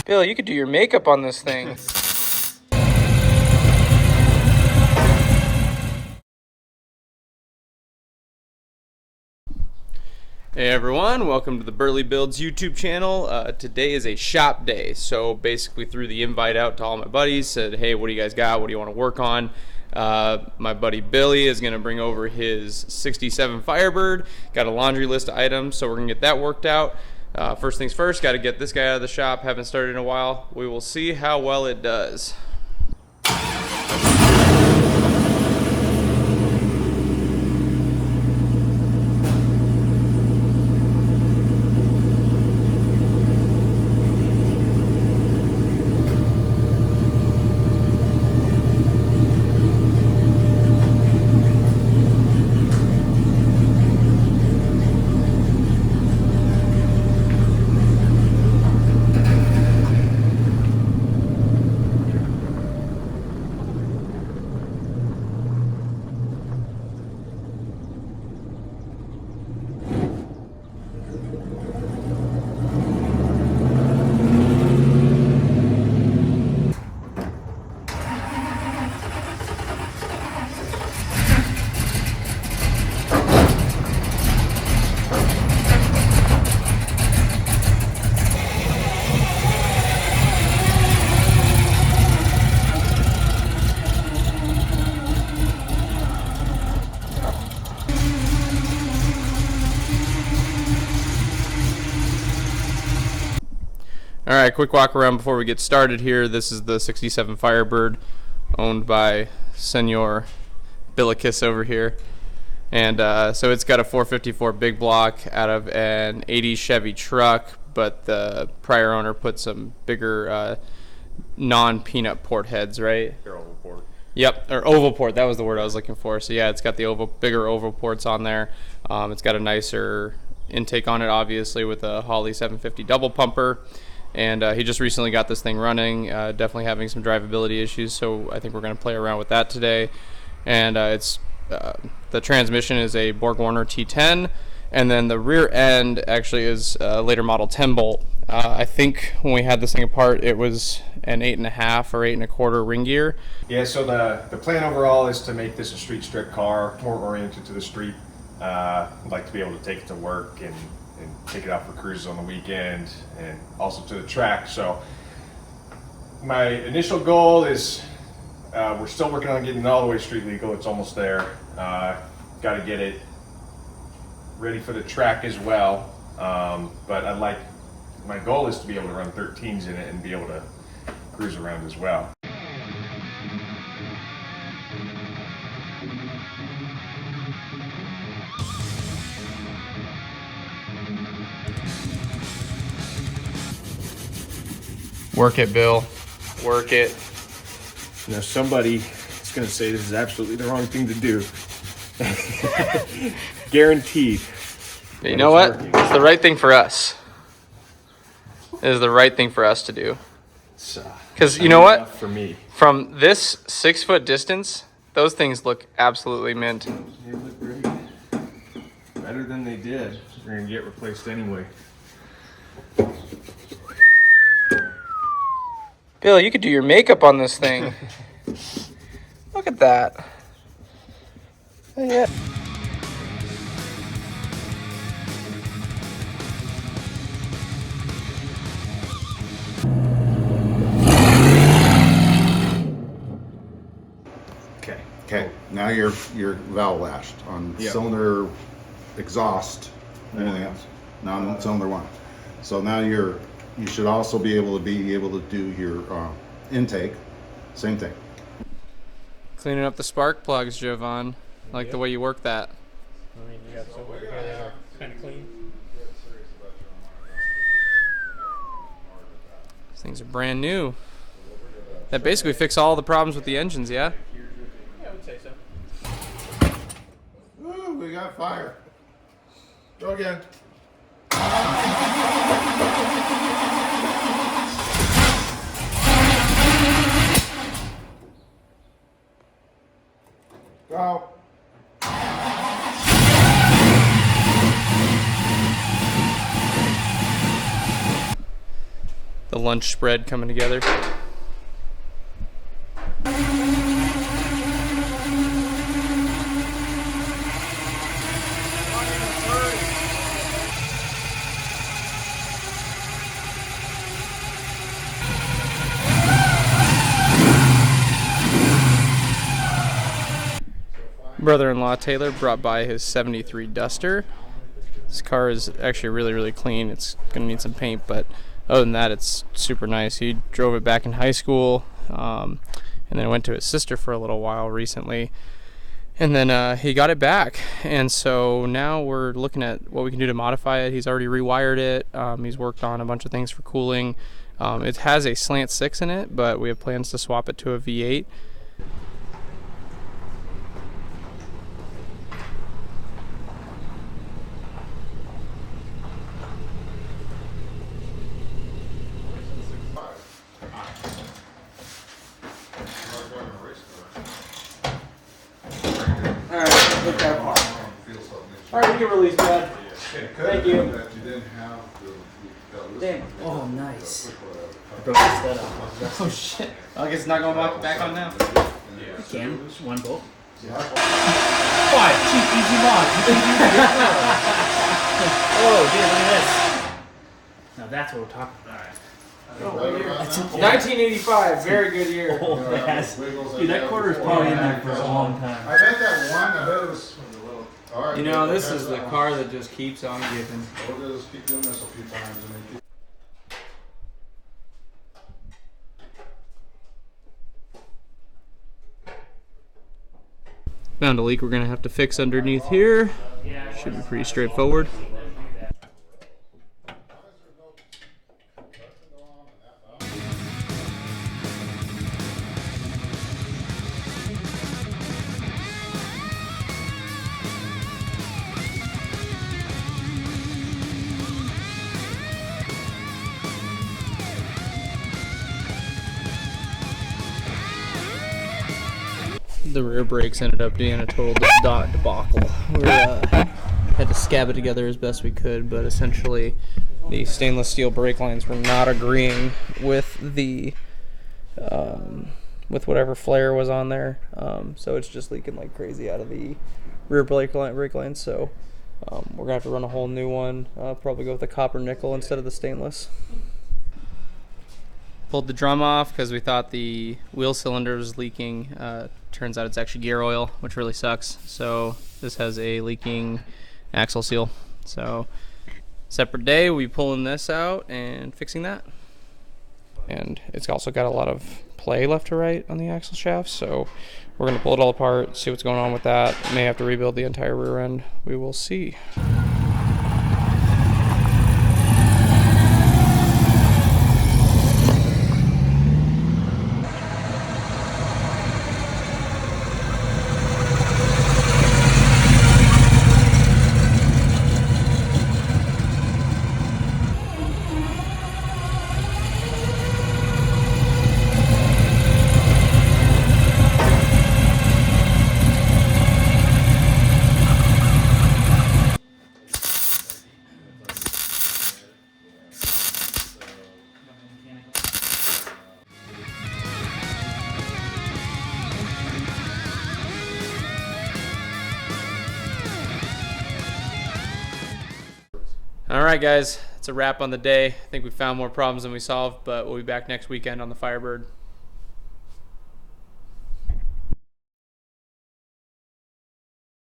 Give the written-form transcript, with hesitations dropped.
Bill, you could do your makeup on this thing. Hey everyone, welcome to the Burlybuilds YouTube channel. Today is a shop day, so basically threw the invite out to all my buddies, said, hey, what do you guys got? What do you want to work on? My buddy Billy is going to bring over his 67 Firebird, got a laundry list of items, so we're going to get that worked out. First things first, got to get this guy out of the shop, haven't started in a while. We will see how well it does. All right, quick walk around before we get started here. This is the 67 Firebird owned by Senor Billikis over here. And so it's got a 454 big block out of an 80s Chevy truck, but the prior owner put some bigger non-peanut port heads, right? They're oval port. Yep, or oval port, that was the word I was looking for. So yeah, it's got the bigger oval ports on there. It's got a nicer intake on it, obviously, with a Holley 750 double pumper. And he just recently got this thing running, definitely having some drivability issues, so I think we're going to play around with that today. And the transmission is a Borg-Warner T10, and then the rear end actually is a later model 10 bolt. I think when we had this thing apart, it was an 8.5 or 8 1/4 ring gear. Yeah, so the plan overall is to make this a street strip car, more oriented to the street. I'd like to be able to take it to work and take it out for cruises on the weekend and also to the track. So my initial goal is we're still working on getting it all the way street legal. It's almost there. Got to get it ready for the track as well. But my goal is to be able to run 13s in it and be able to cruise around as well. Work it, Bill. Work it. Now somebody is going to say this is absolutely the wrong thing to do. Guaranteed. But you know what? It's the right thing for us. It is the right thing for us to do. Because you know what? For me. From this 6 foot distance, those things look absolutely mint. They look great. Better than they did. They're going to get replaced anyway. Bill, you could do your makeup on this thing. Look at that. Oh, yeah. Okay. Now you're valve lashed on cylinder, exhaust, everything else. Now on cylinder 1. So now you should also be able to do your intake. Same thing. Cleaning up the spark plugs, Jovan. Like the way you work that. I mean, you got some over here that are kind of clean. These things are brand new. That basically fixed all the problems with the engines, yeah? Yeah, I would say so. Ooh, we got fire. Go again. Go. The the lunch spread coming together. Brother-in-law Taylor brought by his 73 Duster. This car is actually really clean. It's gonna need some paint, but other than that, it's super nice. He drove it back in high school, and then went to his sister for a little while recently, and then he got it back. And so now we're looking at what we can do to modify it. He's already rewired it. He's worked on a bunch of things for cooling. It has a slant 6 in it, but we have plans to swap it to a V8. Alright, you can release that. Thank you. Damn. Oh, nice. I broke the stud off. Oh shit! I guess it's not going back on now. You can. One bolt. Fine, cheap, easy mod. Oh, dude, look at this. Now that's what we're talking about. That's 1985, very good year. Oh, dude, that quarter's probably in there for a long time. I bet that one, I bet it was from the little. All right, You know, this is the car that just keeps on giving. We'll just keep doing this a few times and then keep. Found a leak we're gonna have to fix underneath here. Should be pretty straightforward. The rear brakes ended up being a total debacle. We had to scab it together as best we could, but essentially the stainless steel brake lines were not agreeing with the with whatever flare was on there. So it's just leaking like crazy out of the rear brake line. So we're gonna have to run a whole new one. Probably go with the copper nickel instead of the stainless. Pulled the drum off because we thought the wheel cylinder was leaking. Turns out it's actually gear oil, which really sucks. So this has a leaking axle seal. So separate day, we'll be pulling this out and fixing that. And it's also got a lot of play left to right on the axle shaft. So we're gonna pull it all apart, see what's going on with that. May have to rebuild the entire rear end. We will see. Alright guys, it's a wrap on the day. I think we found more problems than we solved, but we'll be back next weekend on the Firebird.